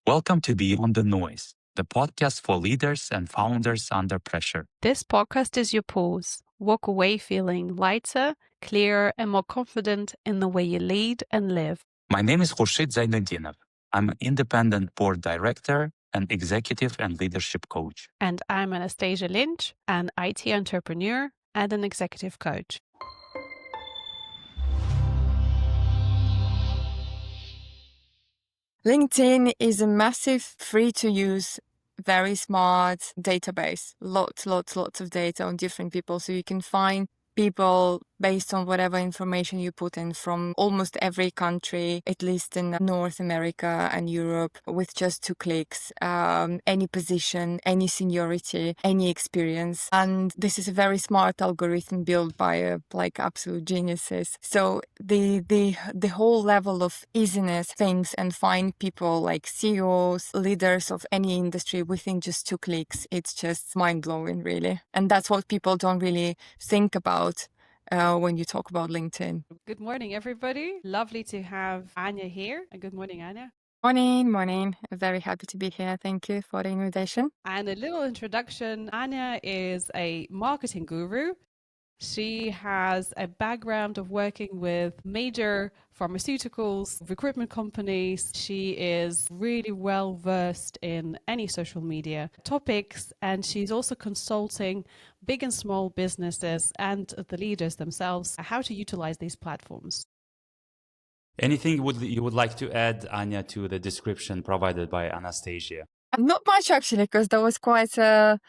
Welcome to Beyond the Noise, the podcast for leaders and founders under pressure. This podcast is your pause. Walk away feeling lighter, clearer, and more confident in the way you lead and live. My name is Khurshid Zaynutdinov. I'm an independent board director, an executive and leadership coach. And I'm Anastasija Lynch, an IT entrepreneur and an executive coach. LinkedIn is a massive, free-to-use, very smart database. Lots of data on different people. So you can find people based on whatever information you put in from almost every country, at least in North America and Europe, with just 2 clicks, any position, any seniority, any experience. And this is a very smart algorithm built by absolute geniuses. So the whole level of easiness things and find people like CEOs, leaders of any industry within just 2 clicks. It's just mind-blowing, really. And that's what people don't really think about when you talk about LinkedIn. Good morning, everybody. Lovely to have Anya here. Good morning, Anya. Morning. Very happy to be here. Thank you for the invitation. And a little introduction. Anya is a marketing guru. She has a background of working with major pharmaceuticals, recruitment companies. She is really well versed in any social media topics, and she's also consulting big and small businesses and the leaders themselves how to utilize these platforms. Anything you would like to add, Anya, to the description provided by Anastasija? Not much, actually, because that was quite a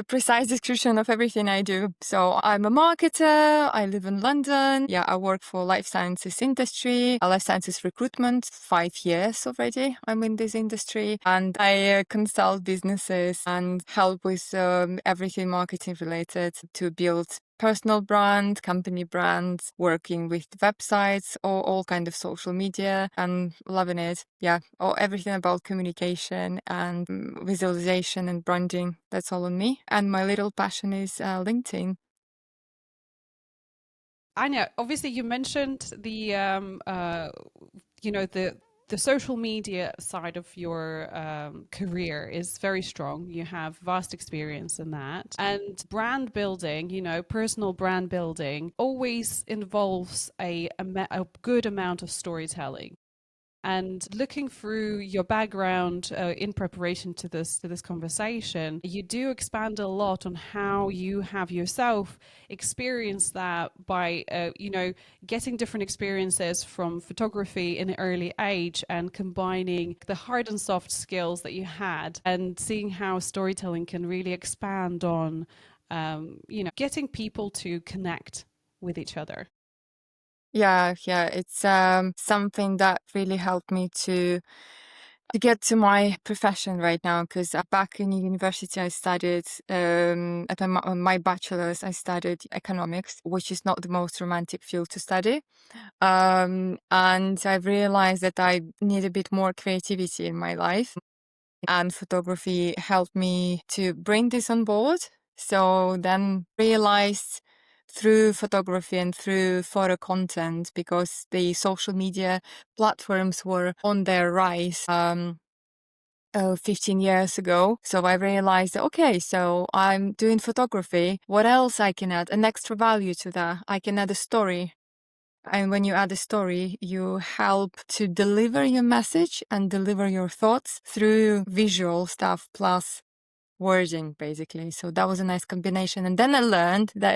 precise description of everything I do. So I'm a marketer. I live in London. Yeah, I work for life sciences industry, life sciences recruitment. 5 years already I'm in this industry, and I consult businesses and help with everything marketing related to build personal brand, company brands, working with websites or all kind of social media, and loving it. Yeah, or everything about communication and visualization and branding. That's all on me. And my little passion is LinkedIn. Anya, obviously you mentioned the social media side of your career is very strong. You have vast experience in that. And brand building, personal brand building always involves a good amount of storytelling. And looking through your background in preparation to this conversation, you do expand a lot on how you have yourself experienced that by getting different experiences from photography in an early age and combining the hard and soft skills that you had and seeing how storytelling can really expand on getting people to connect with each other. Yeah, it's something that really helped me to get to my profession right now, because back in university I studied at my bachelor's. I studied economics, which is not the most romantic field to study, and I realized that I need a bit more creativity in my life, and photography helped me to bring this on board. So then realized through photography and through photo content, because the social media platforms were on their rise 15 years ago. So I realized, okay, so I'm doing photography. What else I can add? An extra value to that. I can add a story. And when you add a story, you help to deliver your message and deliver your thoughts through visual stuff plus wording, basically. So that was a nice combination. And then I learned that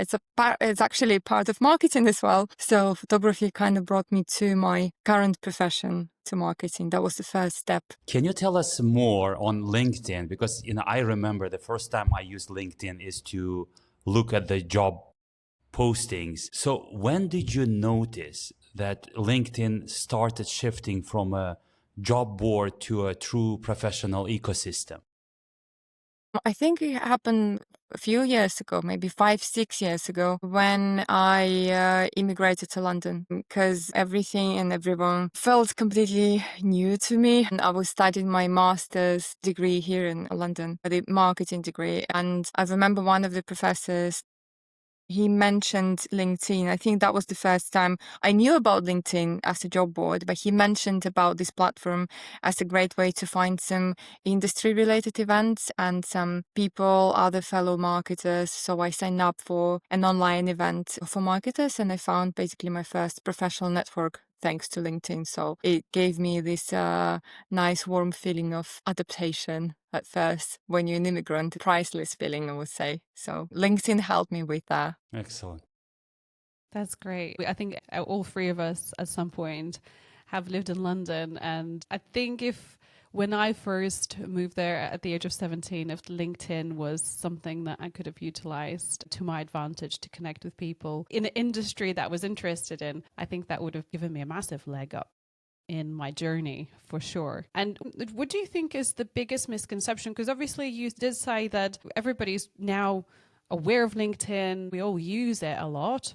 it's actually part of marketing as well. So photography kind of brought me to my current profession, to marketing. That was the first step. Can you tell us more on LinkedIn? Because I remember the first time I used LinkedIn is to look at the job postings. So when did you notice that LinkedIn started shifting from a job board to a true professional ecosystem? I think it happened a few years ago, maybe 5-6 years ago, when I immigrated to London, because everything and everyone felt completely new to me. And I was studying my master's degree here in London, the marketing degree. And I remember one of the professors He mentioned LinkedIn. I think that was the first time I knew about LinkedIn as a job board, but he mentioned about this platform as a great way to find some industry related events and some people, other fellow marketers. So I signed up for an online event for marketers and I found basically my first professional network thanks to LinkedIn. So it gave me this nice warm feeling of adaptation at first when you're an immigrant, priceless feeling, I would say. So LinkedIn helped me with that. Excellent. That's great. I think all three of us at some point have lived in London. And I think when I first moved there at the age of 17, if LinkedIn was something that I could have utilized to my advantage to connect with people in an industry that I was interested in, I think that would have given me a massive leg up in my journey for sure. And what do you think is the biggest misconception? Because obviously you did say that everybody's now aware of LinkedIn. We all use it a lot.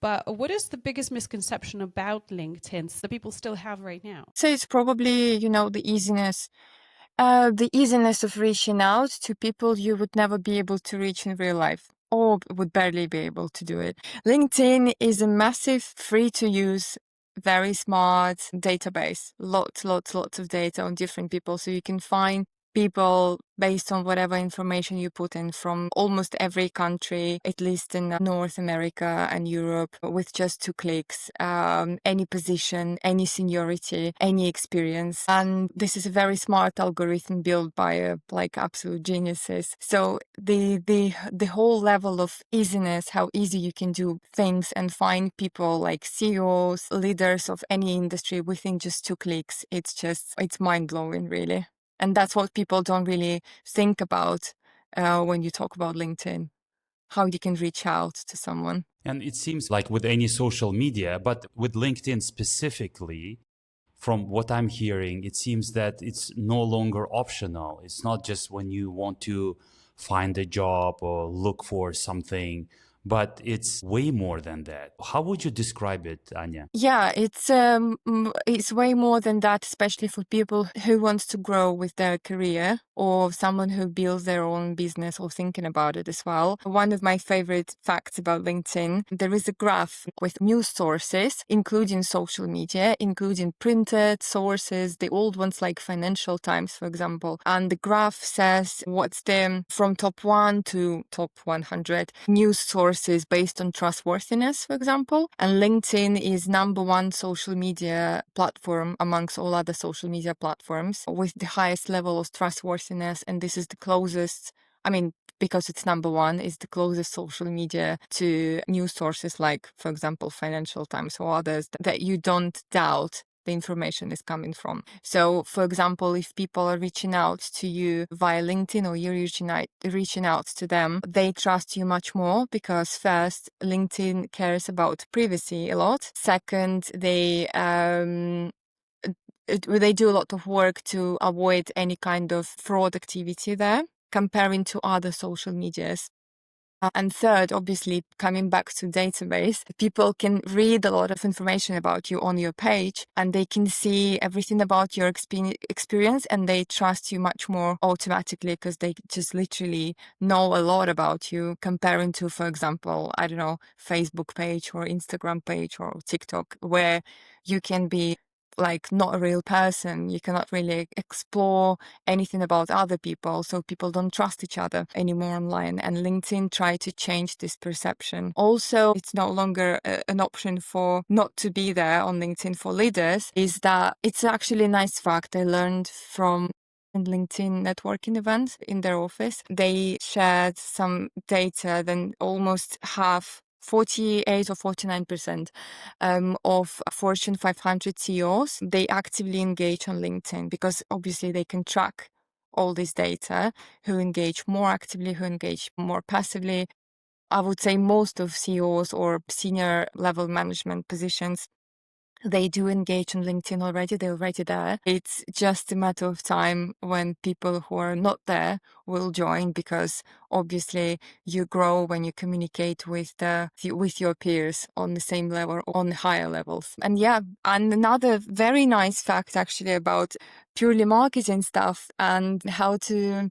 But what is the biggest misconception about LinkedIn that people still have right now? So it's probably, the easiness of reaching out to people you would never be able to reach in real life or would barely be able to do it. LinkedIn is a massive, free to use, very smart database. Lots of data on different people. So you can find people based on whatever information you put in from almost every country, at least in North America and Europe, with just 2 clicks, any position, any seniority, any experience. And this is a very smart algorithm built by absolute geniuses. So the whole level of easiness, how easy you can do things and find people like CEOs, leaders of any industry within just 2 clicks, it's mind-blowing, really. And that's what people don't really think about when you talk about LinkedIn, how you can reach out to someone. And it seems like with any social media, but with LinkedIn specifically, from what I'm hearing, it seems that it's no longer optional. It's not just when you want to find a job or look for something, but it's way more than that. How would you describe it, Anya? Yeah, it's way more than that, especially for people who wants to grow with their career or someone who builds their own business or thinking about it as well. One of my favorite facts about LinkedIn, there is a graph with news sources, including social media, including printed sources, the old ones like Financial Times, for example. And the graph says what's from top 1 to top 100 news sources based on trustworthiness, for example. And LinkedIn is number 1 social media platform amongst all other social media platforms with the highest level of trustworthiness. And this is the closest, because it's number 1, is the closest social media to news sources like, for example, Financial Times or others that you don't doubt the information is coming from. So, for example, if people are reaching out to you via LinkedIn or you're reaching out to them, they trust you much more because first, LinkedIn cares about privacy a lot. Second, they do a lot of work to avoid any kind of fraud activity there, comparing to other social medias. And third, obviously, coming back to database, people can read a lot of information about you on your page and they can see everything about your experience and they trust you much more automatically because they just literally know a lot about you comparing to, for example, Facebook page or Instagram page or TikTok, where you can be not a real person. You cannot really explore anything about other people, so people don't trust each other anymore online. And LinkedIn tried to change this perception. Also, it's no longer an option for not to be there on LinkedIn for leaders. Is that it's actually a nice fact I learned from LinkedIn networking events in their office. They shared some data, then almost half 48 or 49% of Fortune 500 CEOs, they actively engage on LinkedIn because obviously they can track all this data, who engage more actively, who engage more passively. I would say most of CEOs or senior level management positions, they do engage on LinkedIn already. They're already there. It's just a matter of time when people who are not there will join, because obviously you grow when you communicate with your peers on the same level, on higher levels. And yeah, and another very nice fact actually about purely marketing stuff and how to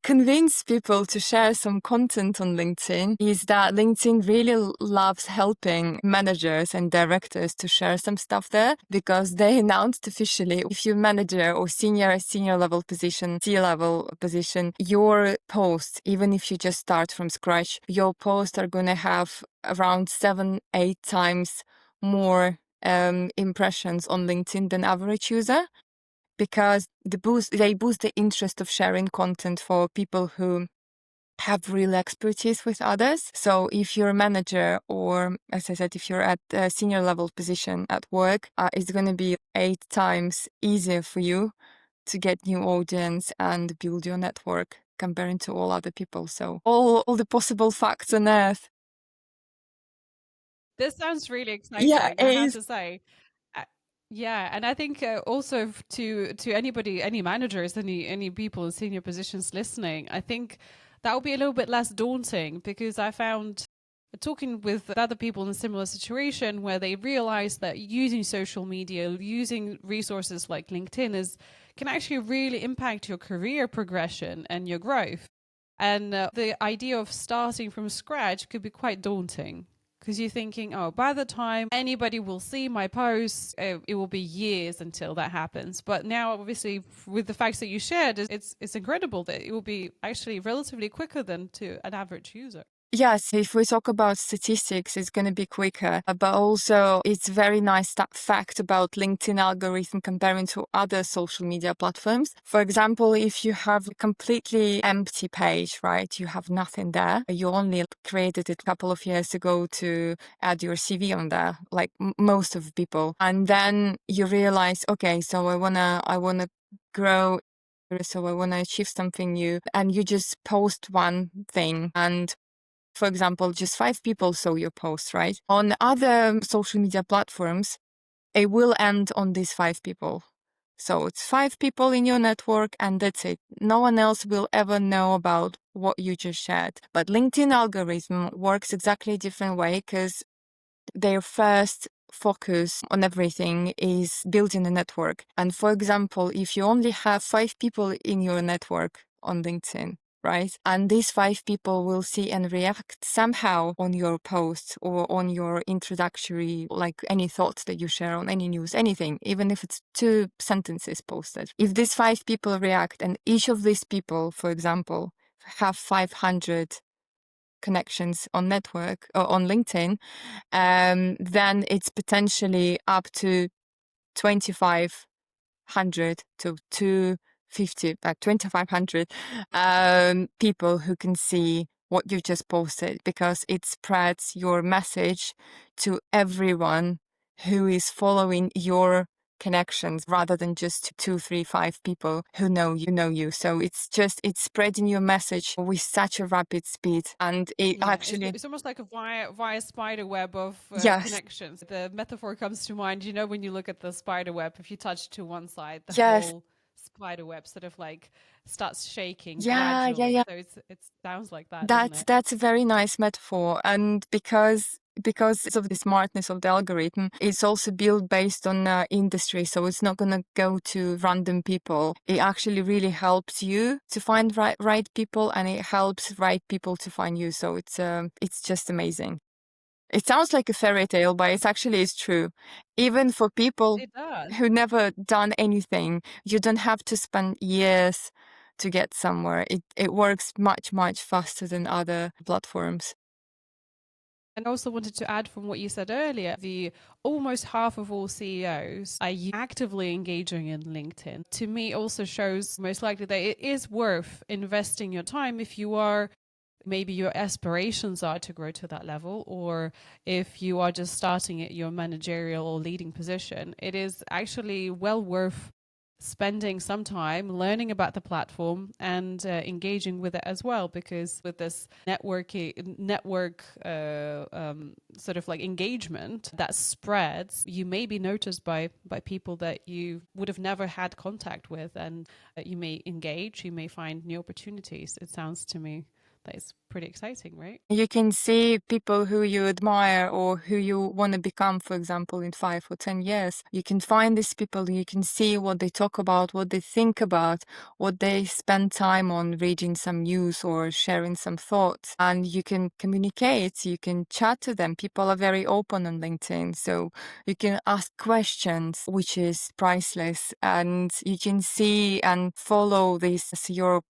convince people to share some content on LinkedIn is that LinkedIn really loves helping managers and directors to share some stuff there, because they announced officially, if you're manager or senior level position, C-level position, your posts, even if you just start from scratch, your posts are going to have around 7-8 times more impressions on LinkedIn than average user, because they boost the interest of sharing content for people who have real expertise with others. So if you're a manager, or as I said, if you're at a senior level position at work, it's going to be 8 times easier for you to get new audience and build your network comparing to all other people. So all the possible facts on earth. This sounds really Yeah, exciting, it I have is. to say. Uh, Yeah, and I think also to anybody, any managers, any people in senior positions listening, I think that would be a little bit less daunting, because I found talking with other people in a similar situation where they realize that using social media, using resources like LinkedIn can actually really impact your career progression and your growth. And the idea of starting from scratch could be quite daunting, because you're thinking, oh, by the time anybody will see my posts, it will be years until that happens. But now, obviously, with the facts that you shared, it's incredible that it will be actually relatively quicker than to an average user. Yes, if we talk about statistics, it's going to be quicker. But also, it's very nice that fact about LinkedIn algorithm comparing to other social media platforms. For example, if you have a completely empty page, right, you have nothing there. You only created it a couple of years ago to add your CV on there, like most of people. And then you realize, okay, so I wanna grow. So I want to achieve something new, and you just post one thing, and for example, just 5 people saw your post, right? On other social media platforms, it will end on these 5 people. So it's 5 people in your network, and that's it. No one else will ever know about what you just shared. But LinkedIn algorithm works exactly a different way, because their first focus on everything is building a network. And for example, if you only have 5 people in your network on LinkedIn, right? And these 5 people will see and react somehow on your post or on your introductory, like any thoughts that you share on any news, anything, even if it's 2 sentences posted. If these 5 people react, and each of these people, for example, have 500 connections on network or on LinkedIn, then it's potentially up to 2,500 to 250, 2,500 people who can see what you just posted, because it spreads your message to everyone who is following your connections, rather than just 2, 3, 5 people who know you. So it's spreading your message with such a rapid speed, and it Yeah, actually, it's almost like a via spider web of yes, connections. The metaphor comes to mind. You know, when you look at the spider web, if you touch to one side, the yes, whole spider web sort of like starts shaking yeah, gradually. yeah. So it sounds like that, doesn't That's it? that's a very nice metaphor, and because of the smartness of the algorithm, it's also built based on industry, so it's not gonna go to random people. It actually really helps you to find right people, and it helps right people to find you. So it's just amazing. It sounds like a fairy tale, but it's true. Even for people It does. who never done anything, you don't have to spend years to get somewhere. It works much faster than other platforms. And I also wanted to add from what you said earlier, the almost half of all CEOs are actively engaging in LinkedIn. To me, also shows most likely that it is worth investing your time if you are, maybe your aspirations are to grow to that level, or if you are just starting at your managerial or leading position. It is actually well worth spending some time learning about the platform and engaging with it as well, because with this network sort of like engagement that spreads, you may be noticed by people that you would have never had contact with, and you may engage, you may find new opportunities. It sounds to me that is pretty exciting, right? You can see people who you admire or who you want to become, for example, in 5 or 10 years. You can find these people, you can see what they talk about, what they think about, what they spend time on, reading some news or sharing some thoughts. And you can communicate, you can chat to them. People are very open on LinkedIn. So you can ask questions, which is priceless. And you can see and follow this as your,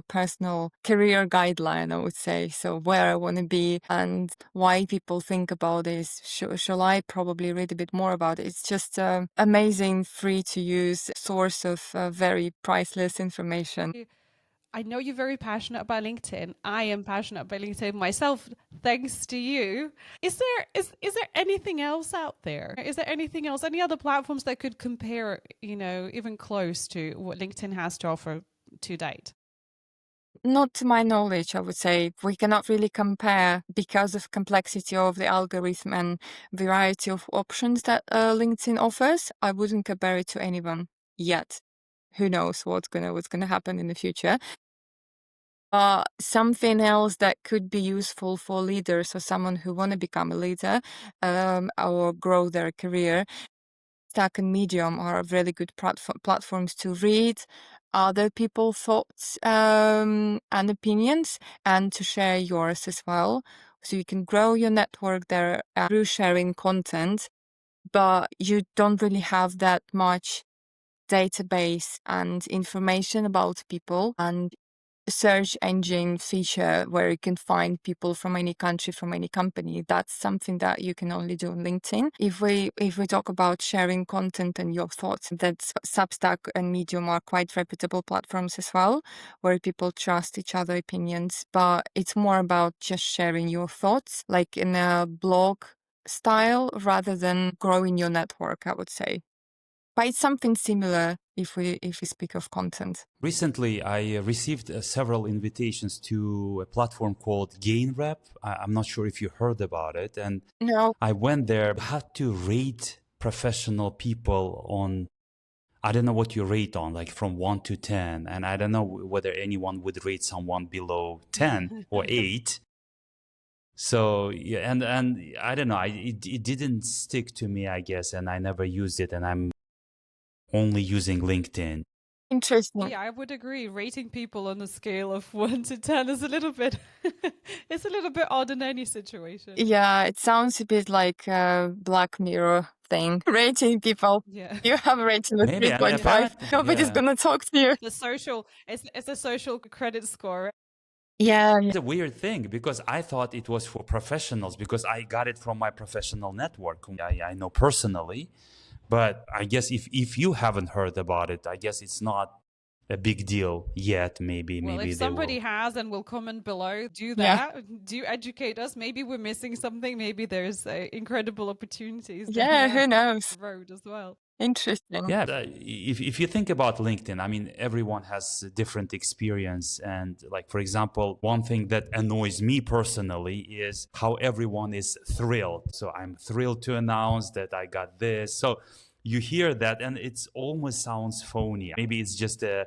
personal career guideline, I would say. So where I want to be and why people think about this. Shall I probably read a bit more about it? It's just an amazing, free to use source of very priceless information. I know you're very passionate about LinkedIn. I am passionate about LinkedIn myself, thanks to you. Is there anything else out there? Is there anything else, any other platforms that could compare, even close to what LinkedIn has to offer to date? Not to my knowledge, I would say. We cannot really compare because of complexity of the algorithm and variety of options that LinkedIn offers. I wouldn't compare it to anyone yet. Who knows what's gonna happen in the future. Something else that could be useful for leaders or someone who want to become a leader or grow their career. Stack and Medium are really good platforms to read other people's thoughts and opinions, and to share yours as well. So you can grow your network there through sharing content, but you don't really have that much database and information about people. And search engine feature where you can find people from any country, from any company, that's something that you can only do on LinkedIn. If we talk about sharing content and your thoughts, that Substack and Medium are quite reputable platforms as well, where people trust each other's opinions, but it's more about just sharing your thoughts, like in a blog style, rather than growing your network, I would say. But it's something similar if we speak of content. Recently, I received several invitations to a platform called GainRep. I'm not sure if you heard about it. And No. I went there, had to rate professional people on, I don't know what you rate on, like from 1 to 10. And I don't know whether anyone would rate someone below 10 or 8. So, yeah, and I don't know, it didn't stick to me, I guess, and I never used it, and I'm only using LinkedIn. Interesting. Yeah, I would agree. Rating people on a scale of 1 to 10 is a little bit, it's a little bit odd in any situation. Yeah, it sounds a bit like a Black Mirror thing. Rating people. Yeah. You have a rating of Maybe, and 3.5. apparently, Nobody's yeah. gonna talk to you. It's a social credit score. Yeah. It's a weird thing because I thought it was for professionals because I got it from my professional network. I know personally, but I guess if you haven't heard about it, I guess it's not a big deal yet. Maybe If somebody has and will comment below, do that. Yeah. Do educate us. Maybe we're missing something. Maybe there's incredible opportunities Yeah, who down knows? the road as well. Interesting. Yeah, if you think about LinkedIn, I mean, everyone has a different experience. And like, for example, one thing that annoys me personally is how everyone is thrilled. So I'm thrilled to announce that I got this. So you hear that and it almost sounds phony. Maybe it's just a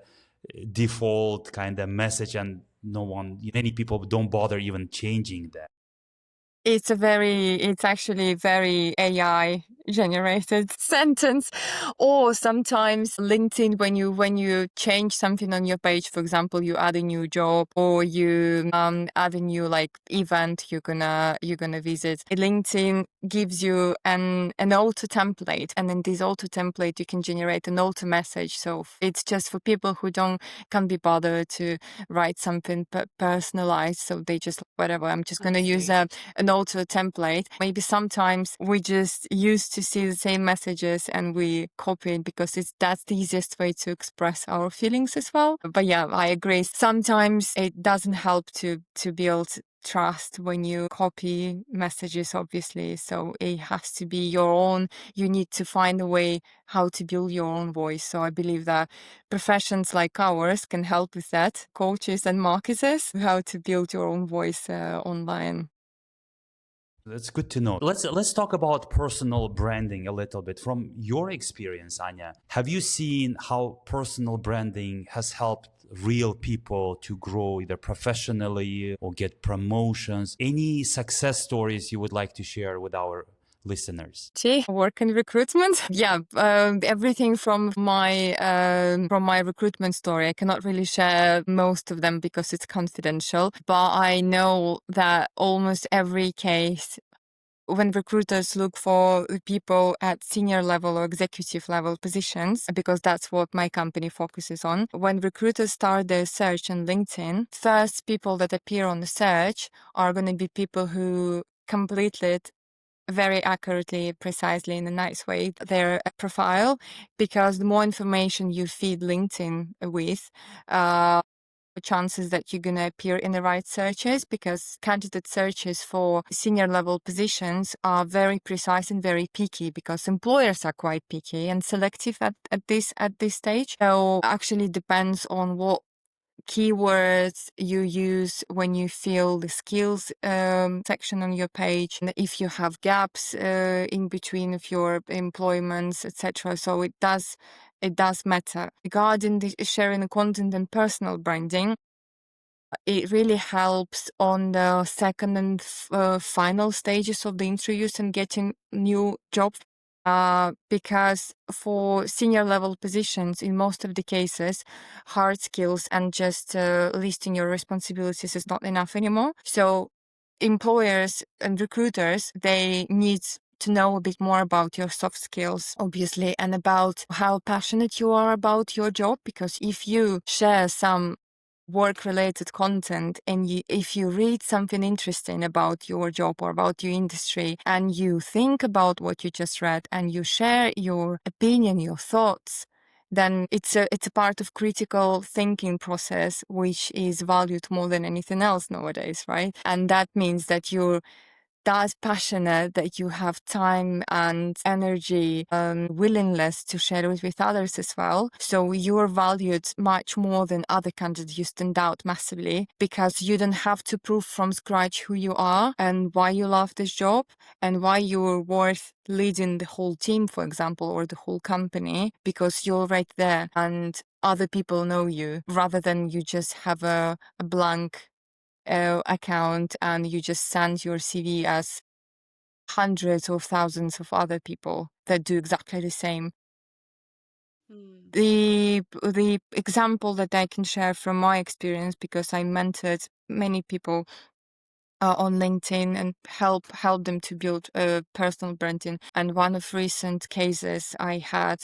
default kind of message and many people don't bother even changing that. It's actually very AI generated sentence. Or sometimes LinkedIn, when you change something on your page, for example, you add a new job or you add a new like event you're gonna visit, LinkedIn gives you an auto template, and in this auto template you can generate an auto message. So it's just for people who can't be bothered to write something personalized, so they just whatever, I'm just gonna use an auto template. Maybe sometimes we just used to see the same messages and we copy it because that's the easiest way to express our feelings as well. But yeah, I agree. Sometimes it doesn't help to build trust when you copy messages, obviously. So it has to be your own. You need to find a way how to build your own voice. So I believe that professions like ours can help with that, coaches and marketers, how to build your own voice online. That's good to know. Let's talk about personal branding a little bit. From your experience, Anya, have you seen how personal branding has helped real people to grow either professionally or get promotions? Any success stories you would like to share with our listeners? Work in recruitment. Yeah, everything from my recruitment story. I cannot really share most of them because it's confidential, but I know that almost every case, when recruiters look for people at senior level or executive level positions, because that's what my company focuses on, when recruiters start their search on LinkedIn, first people that appear on the search are going to be people who completed very accurately, precisely, in a nice way, their profile, because the more information you feed LinkedIn with, chances that you're going to appear in the right searches, because candidate searches for senior level positions are very precise and very picky, because employers are quite picky and selective at this stage. So actually depends on what keywords you use when you fill the skills section on your page, and if you have gaps in between of your employments, etc. So it does matter. Regarding the sharing the content and personal branding, it really helps on the second and final stages of the interviews and getting new jobs. Because for senior level positions, in most of the cases, hard skills and just listing your responsibilities is not enough anymore. So employers and recruiters, they need to know a bit more about your soft skills, obviously, and about how passionate you are about your job. Because if you share some work-related content and if you read something interesting about your job or about your industry and you think about what you just read and you share your opinion, your thoughts, then it's a part of critical thinking process, which is valued more than anything else nowadays, right? And that means that you're that passionate, that you have time and energy and willingness to share it with others as well. So you're valued much more than other candidates. You stand out massively because you don't have to prove from scratch who you are and why you love this job and why you're worth leading the whole team, for example, or the whole company, because you're right there and other people know you, rather than you just have a blank account and you just send your CV as hundreds of thousands of other people that do exactly the same. The example that I can share from my experience, because I mentored many people on LinkedIn and help them to build personal branding. And one of recent cases I had,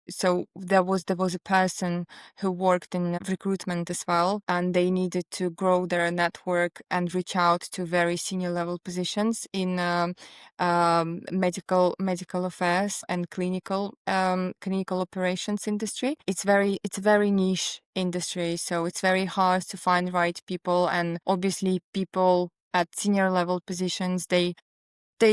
so there was a person who worked in recruitment as well, and they needed to grow their network and reach out to very senior level positions in medical affairs and clinical operations industry. It's a very niche industry, so it's very hard to find the right people, and obviously people at senior level positions, they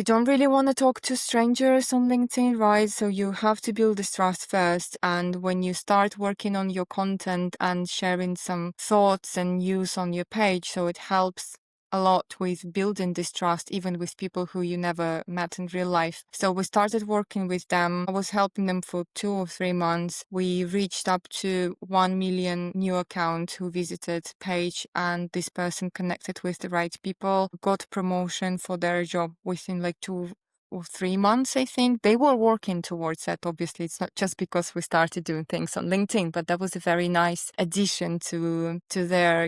don't really want to talk to strangers on LinkedIn, right? So you have to build this trust first. And when you start working on your content and sharing some thoughts and news on your page, so it helps a lot with building this trust, even with people who you never met in real life. So we started working with them. I was helping them for 2 or 3 months. We reached up to 1 million new accounts who visited page, and this person connected with the right people, got promotion for their job within like 2 or 3 months, I think. They were working towards that. Obviously, it's not just because we started doing things on LinkedIn, but that was a very nice addition to their,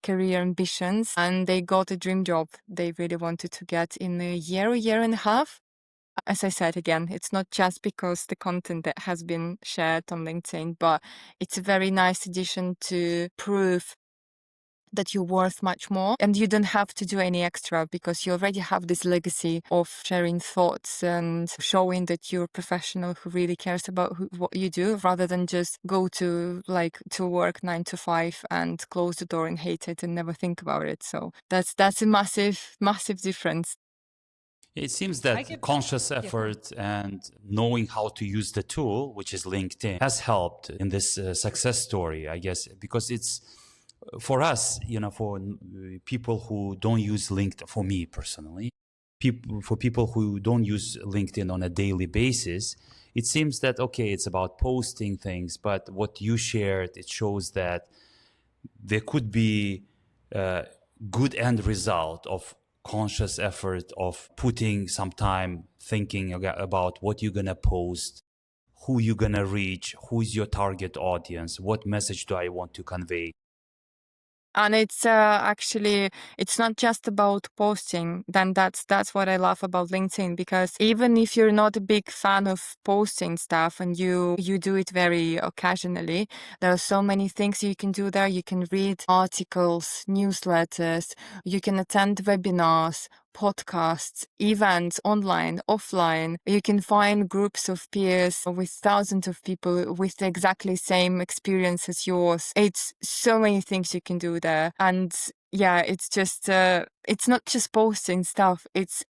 career ambitions. And they got a dream job they really wanted to get in a year and a half. As I said, again, it's not just because the content that has been shared on LinkedIn, but it's a very nice addition to prove that you're worth much more, and you don't have to do any extra because you already have this legacy of sharing thoughts and showing that you're a professional who really cares about what you do, rather than just go to work 9 to 5 and close the door and hate it and never think about it. So that's a massive difference. It seems I that get conscious effort and knowing how to use the tool, which is LinkedIn, has helped in this success story, I guess, because it's for us, for people who don't use LinkedIn, for me personally, for people who don't use LinkedIn on a daily basis, it seems that, okay, it's about posting things, but what you shared, it shows that there could be a good end result of conscious effort of putting some time thinking about what you're going to post, who you're going to reach, who's your target audience, what message do I want to convey. And it's actually, it's not just about posting. Then that's what I love about LinkedIn, because even if you're not a big fan of posting stuff and you do it very occasionally, there are so many things you can do there. You can read articles, newsletters, you can attend webinars, podcasts, events, online, offline. You can find groups of peers with thousands of people with the exactly same experience as yours. It's so many things you can do there. And yeah, it's just, it's not just posting stuff. It's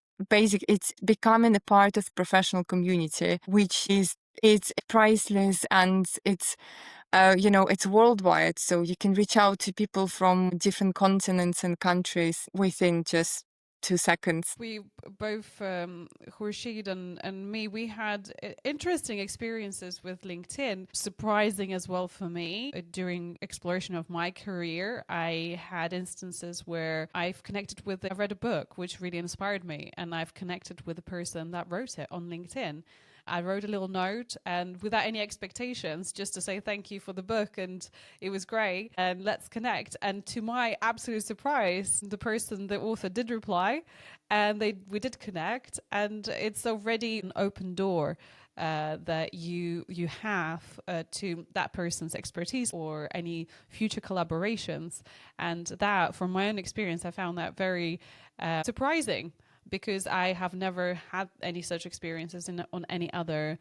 becoming a part of professional community, which it's priceless, and it's it's worldwide. So you can reach out to people from different continents and countries within just 2 seconds. We both, Khurshid and me, we had interesting experiences with LinkedIn, surprising as well for me. During exploration of my career, I had instances where I read a book which really inspired me, and I've connected with the person that wrote it on LinkedIn. I wrote a little note, and without any expectations, just to say thank you for the book and it was great and let's connect. And to my absolute surprise, the author did reply, and we did connect, and it's already an open door that you have to that person's expertise or any future collaborations. And that, from my own experience, I found that very surprising, because I have never had any such experiences on any other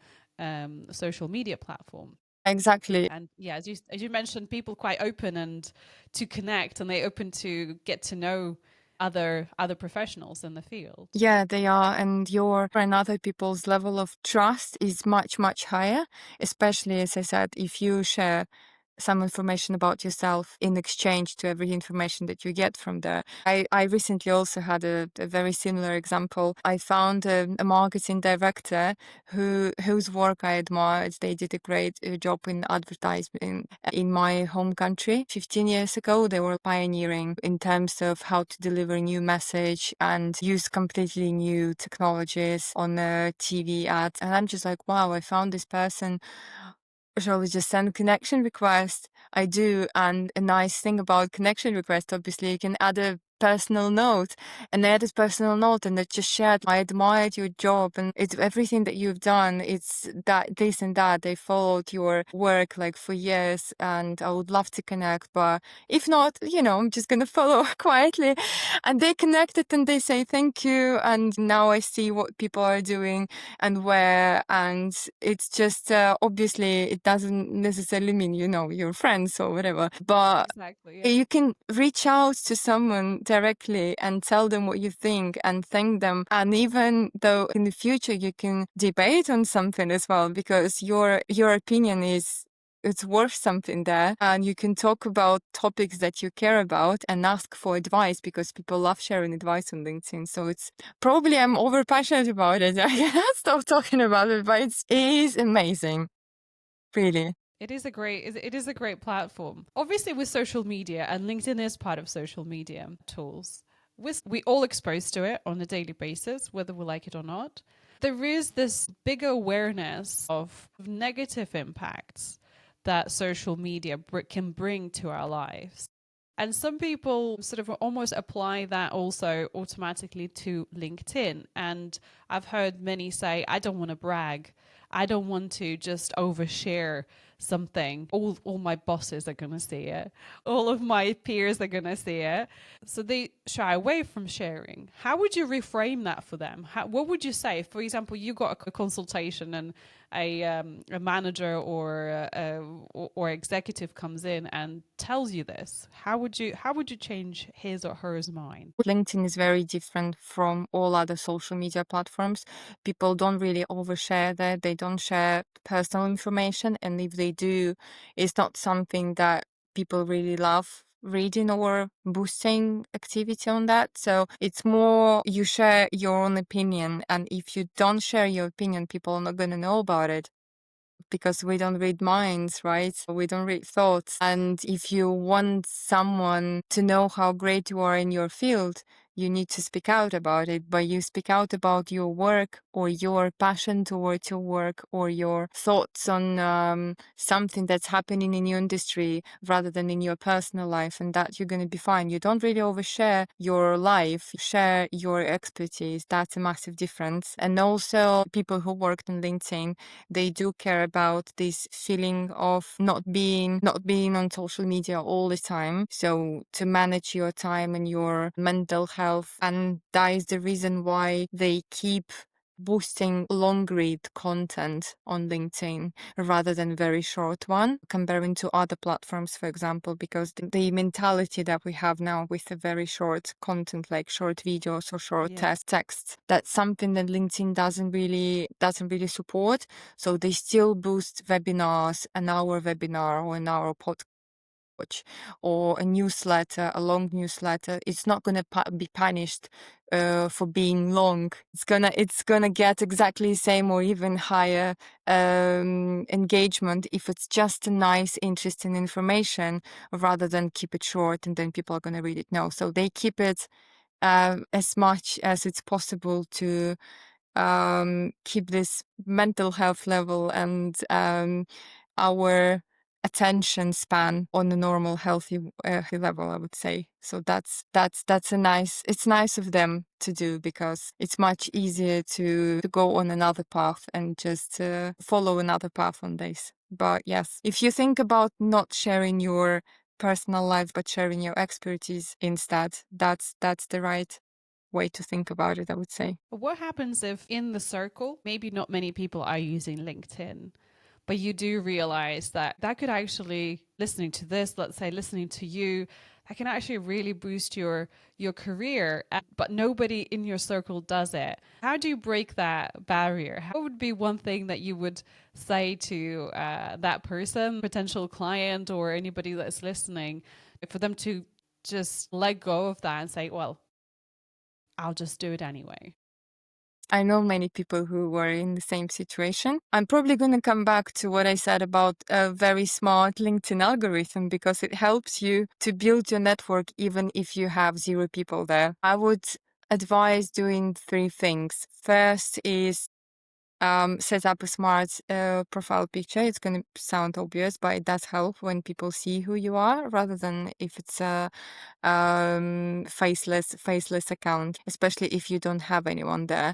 social media platform. Exactly. And yeah, as you mentioned, people quite open and to connect, and they open to get to know other professionals in the field. Yeah, they are. And your and other people's level of trust is much, much higher, especially, as I said, if you share some information about yourself in exchange to every information that you get from there. I recently also had a very similar example. I found a marketing director whose work I admired. They did a great job in advertising in my home country. 15 years ago, they were pioneering in terms of how to deliver a new message and use completely new technologies on a TV ads. And I'm just like, wow, I found this person. Shall we just send connection request? I do. And a nice thing about connection request, obviously, you can add a personal note, and I added personal note, and it just shared, I admired your job and it's everything that you've done. It's that, this and that. They followed your work like for years, and I would love to connect, but if not, I'm just gonna follow quietly. And they connected, and they say thank you, and now I see what people are doing and where, and it's just obviously it doesn't necessarily mean you're friends or whatever, but Exactly. Yeah. you can reach out to someone directly and tell them what you think and thank them. And even though in the future you can debate on something as well, because your opinion it's worth something there, and you can talk about topics that you care about and ask for advice, because people love sharing advice on LinkedIn. So it's probably I'm over passionate about it. I can't stop talking about it, but it is amazing, really. It is a great platform. Obviously, with social media, and LinkedIn is part of social media tools. We all exposed to it on a daily basis, whether we like it or not. There is this big awareness of negative impacts that social media can bring to our lives. And some people sort of almost apply that also automatically to LinkedIn. And I've heard many say, I don't want to brag. I don't want to just overshare something. All my bosses are going to see it. All of my peers are going to see it. So they shy away from sharing. How would you reframe that for them? What would you say? For example, you got a consultation and a manager or executive comes in and tells you this. How would you change his or her mind? LinkedIn is very different from all other social media platforms. People don't really overshare there. They don't share personal information. And if they do, it's not something that people really love reading or boosting activity on that. So it's more you share your own opinion. And if you don't share your opinion, people are not going to know about it, because we don't read minds, right? We don't read thoughts. And if you want someone to know how great you are in your field, you need to speak out about it. But you speak out about your work or your passion towards your work or your thoughts on something that's happening in your industry rather than in your personal life, and that you're going to be fine. You don't really overshare your life, share your expertise. That's a massive difference. And also people who worked on LinkedIn, they do care about this feeling of not being on social media all the time. So to manage your time and your mental health, and that is the reason why they keep boosting long read content on LinkedIn rather than very short one, comparing to other platforms, for example, because the mentality that we have now with the very short content, like short videos or short texts, that's something that LinkedIn doesn't really support. So they still boost webinars, an hour webinar or an hour podcast or a newsletter, a long newsletter. It's not going to be punished for being long. It's gonna get exactly the same or even higher engagement if it's just a nice, interesting information, rather than keep it short and then people are gonna read it. No, so they keep it as much as it's possible to keep this mental health level and our attention span on a normal healthy level, I would say. So that's it's nice of them to do, because it's much easier to go on another path and just follow another path on this. But yes, if you think about not sharing your personal life but sharing your expertise instead, that's the right way to think about it, I would say. What happens if in the circle, maybe not many people are using LinkedIn, but you do realize that could actually, listening to this, let's say listening to you, that can actually really boost your career, but nobody in your circle does it. How do you break that barrier? What would be one thing that you would say to that person, potential client, or anybody that's listening, for them to just let go of that and say, well, I'll just do it anyway? I know many people who were in the same situation. I'm probably going to come back to what I said about a very smart LinkedIn algorithm, because it helps you to build your network even if you have 0 people there. I would advise doing 3 things. First is set up a smart profile picture. It's going to sound obvious, but it does help when people see who you are, rather than if it's a faceless account, especially if you don't have anyone there.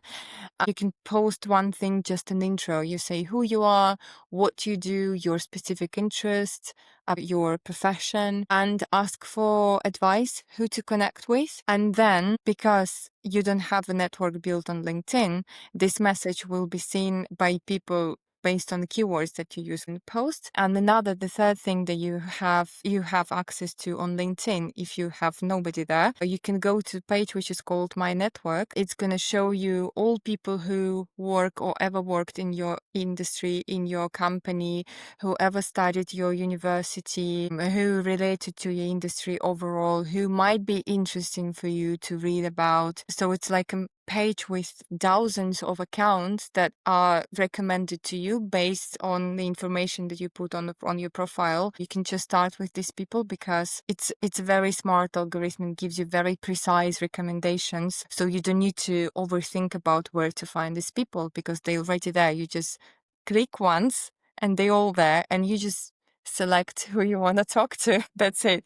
You can post one thing, just an intro. You say who you are, what you do, your specific interests, your profession, and ask for advice, who to connect with. And then, because you don't have a network built on LinkedIn, this message will be seen by people based on the keywords that you use in the post. And the third thing that you have access to on LinkedIn, if you have nobody there, you can go to a page which is called My Network. It's going to show you all people who work or ever worked in your industry, in your company, who ever studied your university, who related to your industry overall, who might be interesting for you to read about. So it's like a page with thousands of accounts that are recommended to you based on the information that you put on your profile. You can just start with these people, because it's a very smart algorithm. It gives you very precise recommendations, so you don't need to overthink about where to find these people, because they're already there. You just click once and they're all there, and you just select who you want to talk to. That's it.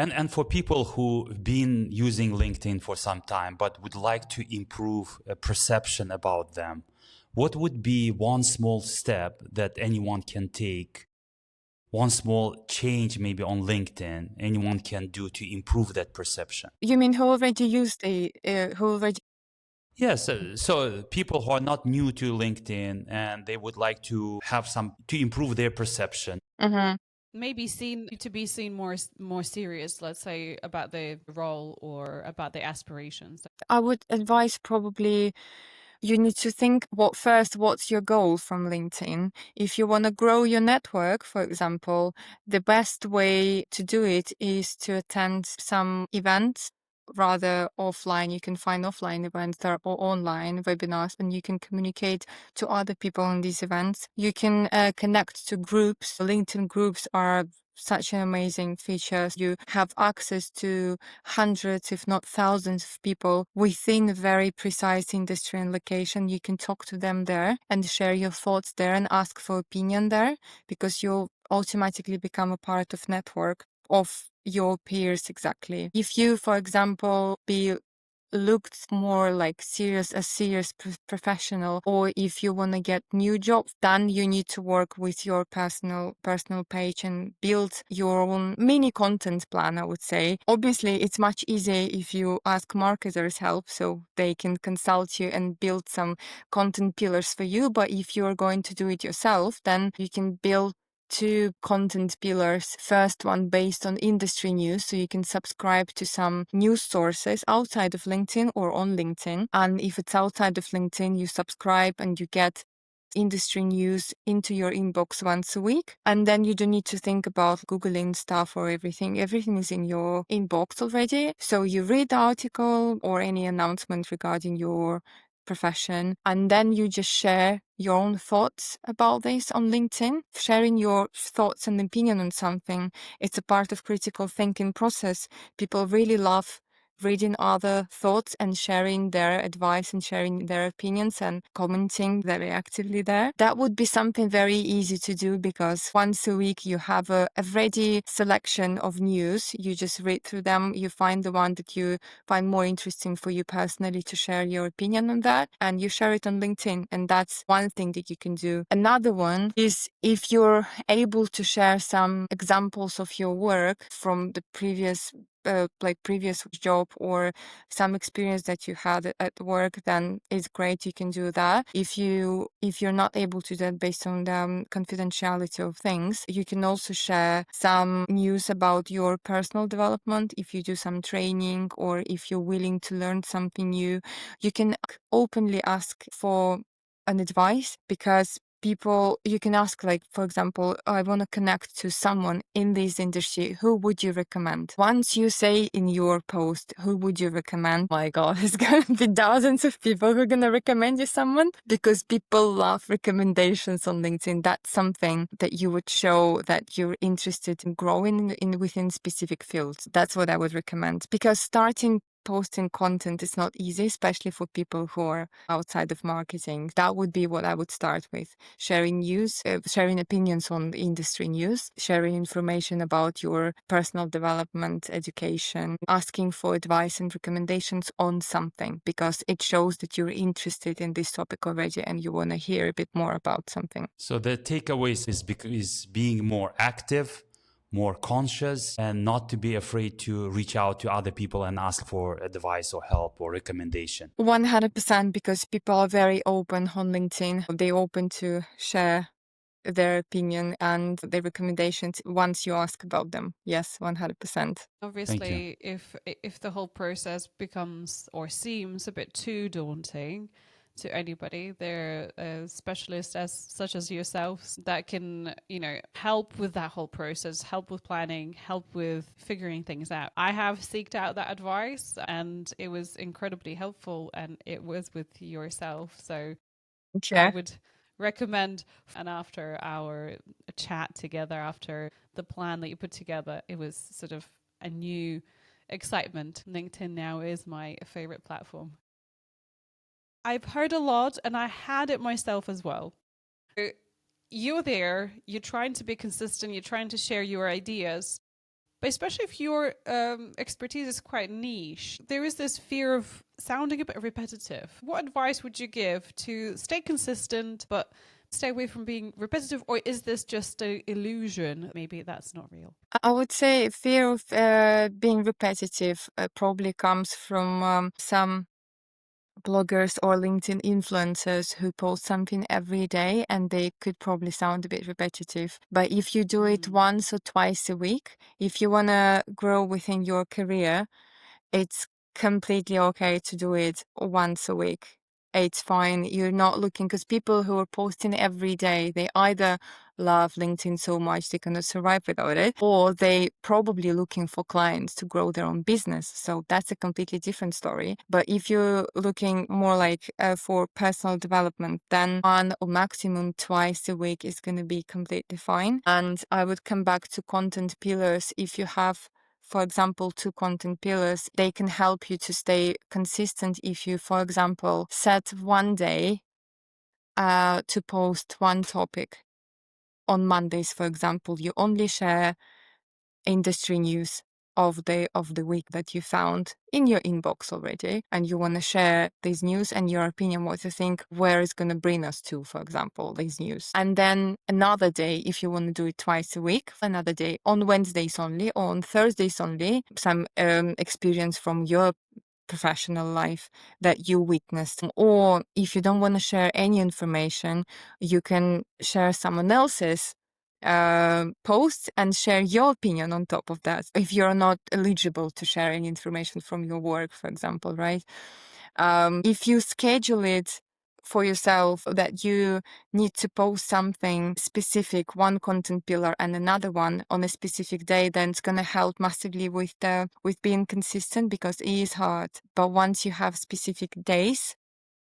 And for people who've been using LinkedIn for some time but would like to improve a perception about them, what would be one small step that anyone can take, one small change maybe on LinkedIn anyone can do to improve that perception? You mean who already used who already? Yes, so people who are not new to LinkedIn and they would like to have to improve their perception. Mhm. Maybe be seen more serious, let's say, about the role or about the aspirations. I would advise probably you need to think what's your goal from LinkedIn. If you want to grow your network, for example, the best way to do it is to attend some events, rather offline. You can find offline events or online webinars, and you can communicate to other people in these events. You can connect to groups. LinkedIn groups are such an amazing feature. You have access to hundreds, if not thousands of people within a very precise industry and location. You can talk to them there and share your thoughts there and ask for opinion there, because you'll automatically become a part of network of your peers. Exactly. If you, for example, be looked more like a serious professional, or if you want to get new jobs, then you need to work with your personal page and build your own mini content plan, I would say. Obviously, it's much easier if you ask marketers help, so they can consult you and build some content pillars for you. But if you're going to do it yourself, then you can build two content pillars. First one based on industry news, so you can subscribe to some news sources outside of LinkedIn or on LinkedIn. And if it's outside of LinkedIn, you subscribe and you get industry news into your inbox once a week. And then you don't need to think about Googling stuff or everything. Everything is in your inbox already. So you read the article or any announcement regarding your profession, and then you just share your own thoughts about this on LinkedIn. Sharing your thoughts and opinion on something, it's a part of critical thinking process. People really love reading other thoughts and sharing their advice and sharing their opinions and commenting very actively there. That would be something very easy to do, because once a week you have a ready selection of news. You just read through them, you find the one that you find more interesting for you personally to share your opinion on that, and you share it on LinkedIn. And that's one thing that you can do. Another one is if you're able to share some examples of your work from the previous job or some experience that you had at work, then it's great, you can do that. If you're not able to do that based on the confidentiality of things, you can also share some news about your personal development. If you do some training or if you're willing to learn something new, you can openly ask for an advice, because you can ask, like, for example, I want to connect to someone in this industry. Who would you recommend? Once you say in your post, who would you recommend? My God, it's going to be dozens of people who are going to recommend you someone, because people love recommendations on LinkedIn. That's something that you would show that you're interested in growing within specific fields. That's what I would recommend, because starting posting content is not easy, especially for people who are outside of marketing. That would be what I would start with. Sharing news, sharing opinions on industry news, sharing information about your personal development, education, asking for advice and recommendations on something, because it shows that you're interested in this topic already and you want to hear a bit more about something. So the takeaways is being more active, more conscious, and not to be afraid to reach out to other people and ask for advice or help or recommendation. 100%, because people are very open on LinkedIn. They're open to share their opinion and their recommendations once you ask about them. Yes, 100%. Obviously, if the whole process becomes or seems a bit too daunting to anybody, there are specialists such as yourselves that can, help with that whole process, help with planning, help with figuring things out. I have seeked out that advice and it was incredibly helpful, and it was with yourself. So I would recommend, and after our chat together, after the plan that you put together, it was sort of a new excitement. LinkedIn now is my favorite platform. I've heard a lot, and I had it myself as well. You're there, you're trying to be consistent, you're trying to share your ideas, But especially if your expertise is quite niche, there is this fear of sounding a bit repetitive. What advice would you give to stay consistent but stay away from being repetitive? Or is this just an illusion? Maybe that's not real. I would say fear of being repetitive probably comes from some bloggers or LinkedIn influencers who post something every day, and they could probably sound a bit repetitive. But if you do it once or twice a week, if you want to grow within your career, it's completely okay to do it once a week. It's fine. You're not looking, because people who are posting every day, they either love LinkedIn so much they cannot survive without it, or they probably looking for clients to grow their own business. So that's a completely different story. But if you're looking more like for personal development, then one or maximum twice a week is going to be completely fine. And I would come back to content pillars. If you have, for example, 2 content pillars, they can help you to stay consistent. If you, for example, set one day to post one topic. On Mondays, for example, you only share industry news of the week that you found in your inbox already, and you want to share this news and your opinion, what you think, where it's going to bring us to, for example, this news. And then another day, if you want to do it twice a week, another day on Wednesdays only or on Thursdays only, some experience from your professional life that you witnessed. Or if you don't want to share any information, you can share someone else's post and share your opinion on top of that, if you're not eligible to share any information from your work, for example, right? If you schedule it for yourself that you need to post something specific, one content pillar and another one on a specific day, then it's going to help massively with being consistent, because it is hard. But once you have specific days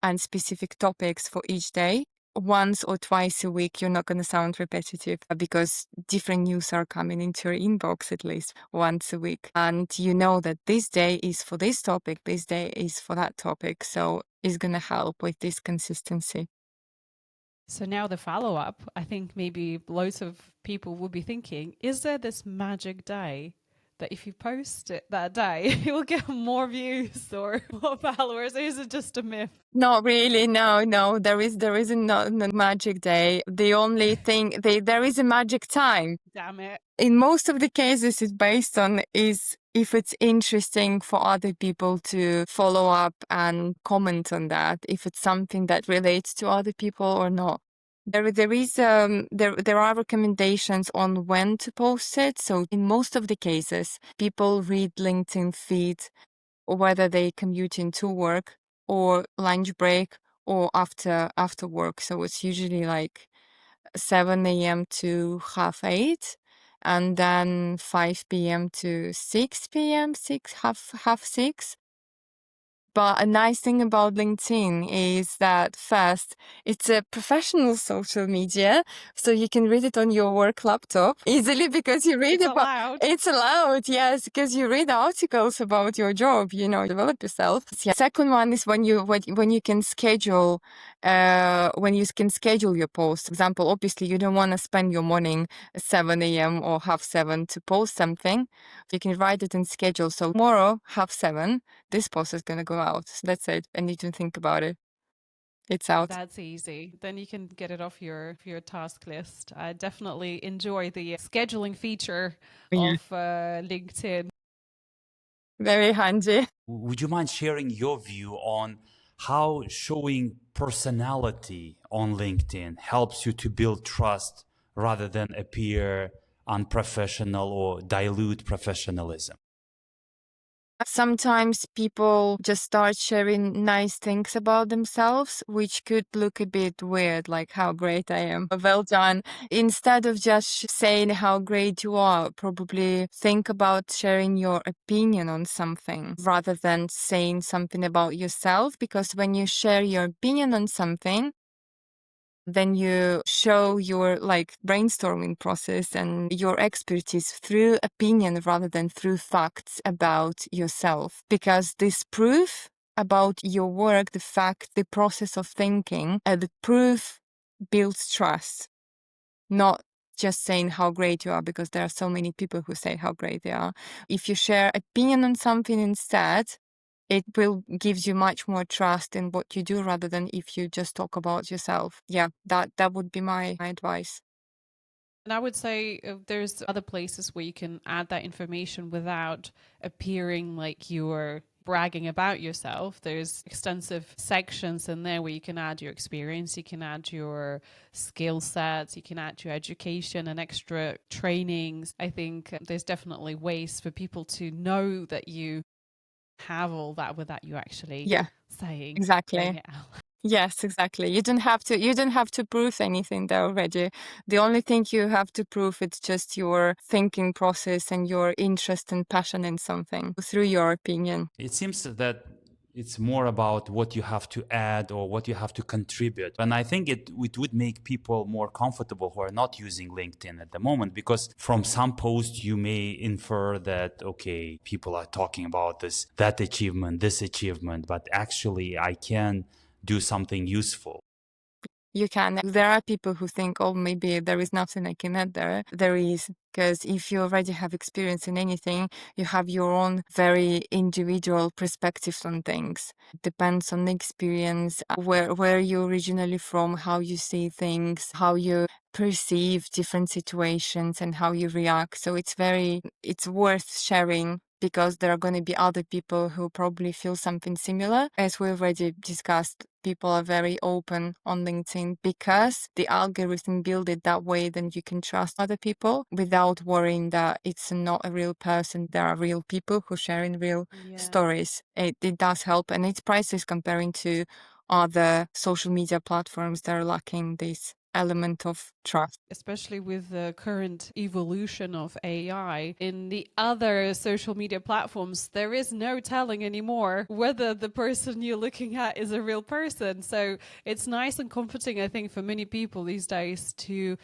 and specific topics for each day, once or twice a week, you're not going to sound repetitive, because different news are coming into your inbox at least once a week. And you know that this day is for this topic, this day is for that topic. So it's going to help with this consistency. So now the follow-up, I think maybe loads of people will be thinking, is there this magic day that if you post it that day, you will get more views or more followers? Or is it just a myth? Not really. No. There is no magic day. The only thing, there is a magic time. Damn it. In most of the cases, it's based on is if it's interesting for other people to follow up and comment on that, if it's something that relates to other people or not. There are recommendations on when to post it. So in most of the cases, people read LinkedIn feed, whether they commute into work or lunch break or after work. So it's usually like 7 a.m. to 8:30, and then 5 p.m. to 6 p.m., half 6. But a nice thing about LinkedIn is that first, it's a professional social media, so you can read it on your work laptop easily, because you read It's about allowed. it's allowed, yes, because you read articles about your job, develop yourself. Yeah. Second one is when you can schedule your post. For example, obviously you don't want to spend your morning at 7 a.m. or 7:30 to post something. You can write it in schedule. So tomorrow, 7:30, this post is going to go out. So that's it. I need to think about it. It's out. That's easy. Then you can get it off your task list. I definitely enjoy the scheduling feature of LinkedIn. Very handy. Would you mind sharing your view on how showing personality on LinkedIn helps you to build trust rather than appear unprofessional or dilute professionalism? Sometimes people just start sharing nice things about themselves, which could look a bit weird, like how great I am. Well done. Instead of just saying how great you are, probably think about sharing your opinion on something rather than saying something about yourself. Because when you share your opinion on something, then you show your brainstorming process and your expertise through opinion rather than through facts about yourself. Because this proof about your work, the fact, the process of thinking, the proof builds trust, not just saying how great you are, because there are so many people who say how great they are. If you share opinion on something instead, it will gives you much more trust in what you do rather than if you just talk about yourself. Yeah, that would be my advice. And I would say there's other places where you can add that information without appearing like you're bragging about yourself. There's extensive sections in there where you can add your experience, you can add your skill sets, you can add your education and extra trainings. I think there's definitely ways for people to know that you have all that without you actually Yeah, saying exactly. it out. Yes, exactly. You don't have to prove anything there already. The only thing you have to prove is just your thinking process and your interest and passion in something through your opinion. It seems that it's more about what you have to add or what you have to contribute. And I think it would make people more comfortable who are not using LinkedIn at the moment, because from some posts you may infer that, okay, people are talking about that achievement, this achievement, but actually I can do something useful. You can. There are people who think, oh, maybe there is nothing I can add there. There is, because if you already have experience in anything, you have your own very individual perspectives on things. Depends on the experience, where you're originally from, how you see things, how you perceive different situations and how you react. So it's worth sharing, because there are going to be other people who probably feel something similar. As we already discussed, people are very open on LinkedIn because the algorithm built it that way, then you can trust other people without worrying that it's not a real person. There are real people who share in real stories. It does help, and it's priceless comparing to other social media platforms that are lacking this element of trust. Especially with the current evolution of AI in the other social media platforms, there is no telling anymore whether the person you're looking at is a real person. So it's nice and comforting, I think, for many people these days to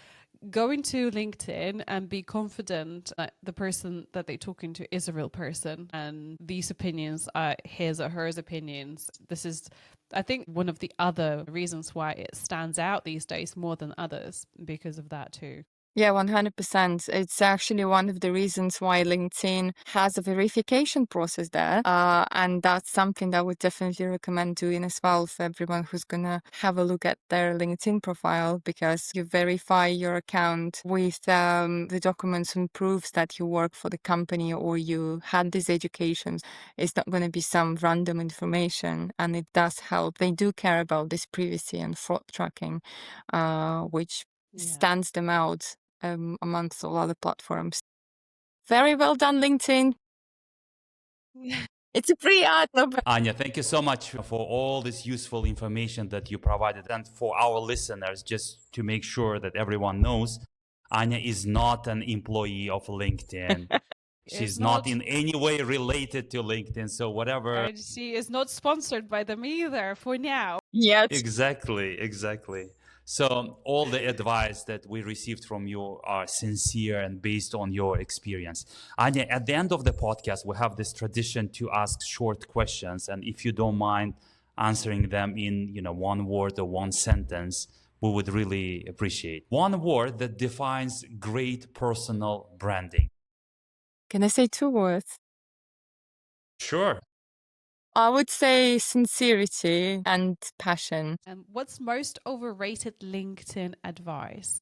go into LinkedIn and be confident that the person that they're talking to is a real person and these opinions are his or hers opinions. This is, I think, one of the other reasons why it stands out these days more than others because of that too. Yeah, 100%. It's actually one of the reasons why LinkedIn has a verification process there. And that's something that I would definitely recommend doing as well for everyone who's going to have a look at their LinkedIn profile, because you verify your account with the documents and proofs that you work for the company or you had these educations. It's not going to be some random information, and it does help. They do care about this privacy and fraud tracking, which stands them out amongst all other platforms. Very well done, LinkedIn. It's a free ad. Anya, thank you so much for all this useful information that you provided. And for our listeners, just to make sure that everyone knows, Anya is not an employee of LinkedIn. She's not in any way related to LinkedIn. So whatever. And she is not sponsored by them either for now. Yes. Exactly. So all the advice that we received from you are sincere and based on your experience. Anya, at the end of the podcast, we have this tradition to ask short questions. And if you don't mind answering them in, one word or one sentence, we would really appreciate. One word that defines great personal branding. Can I say 2 words? Sure. I would say sincerity and passion. And what's most overrated LinkedIn advice?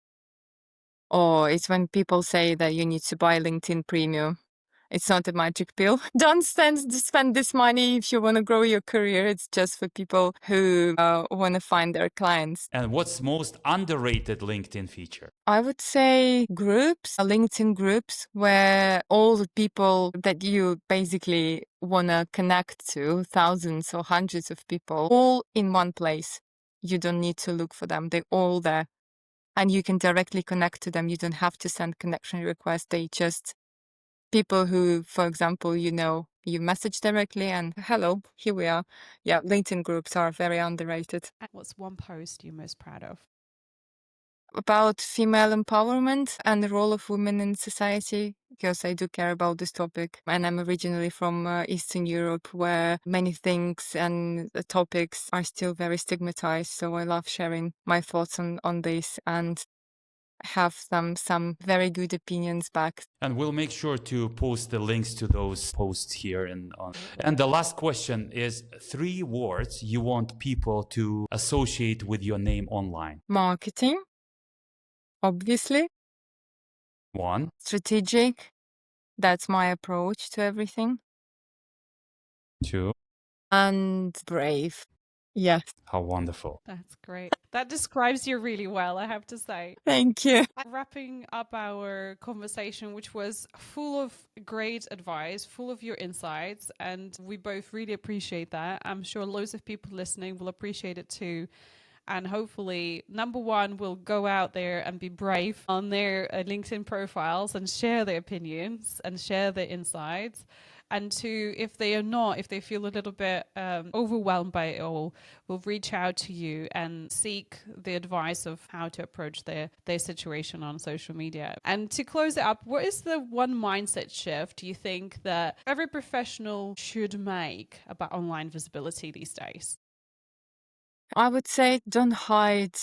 Or it's when people say that you need to buy LinkedIn Premium. It's not a magic pill. Don't spend this money if you want to grow your career. It's just for people who want to find their clients. And what's most underrated LinkedIn feature? I would say groups, LinkedIn groups, where all the people that you basically want to connect to, thousands or hundreds of people, all in one place. You don't need to look for them. They're all there. And you can directly connect to them. You don't have to send connection requests. They just people who, for example, you message directly and hello, here we are. Yeah, LinkedIn groups are very underrated. What's one post you're most proud of? About female empowerment and the role of women in society, because I do care about this topic. And I'm originally from Eastern Europe, where many things and the topics are still very stigmatized. So I love sharing my thoughts on this. And have some very good opinions back. And we'll make sure to post the links to those posts here. And the last question is 3 words you want people to associate with your name online. Marketing, obviously. 1, Strategic. That's my approach to everything. 2. And brave. Yes. How wonderful. That's great. That describes you really well, I have to say. Thank you. Wrapping up our conversation, which was full of great advice, full of your insights, and we both really appreciate that. I'm sure loads of people listening will appreciate it too. And hopefully, number one, will go out there and be brave on their LinkedIn profiles and share their opinions and share their insights. And two, if they are not, if they feel a little bit overwhelmed by it all, will reach out to you and seek the advice of how to approach their situation on social media. And to close it up, what is the one mindset shift you think that every professional should make about online visibility these days? I would say don't hide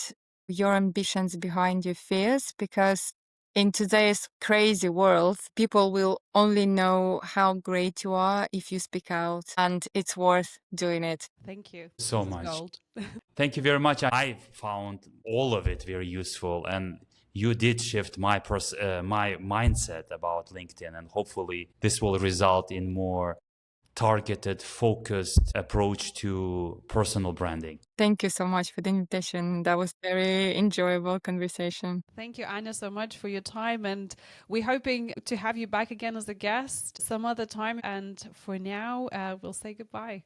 your ambitions behind your fears, because in today's crazy world, people will only know how great you are if you speak out, and it's worth doing it. Thank you. So This is much. gold. Thank you very much. I found all of it very useful, and you did shift my mindset about LinkedIn, and hopefully this will result in more targeted, focused approach to personal branding. Thank you so much for the invitation. That was very enjoyable conversation. Thank you, Anya, so much for your time. And we're hoping to have you back again as a guest some other time. And for now, we'll say goodbye.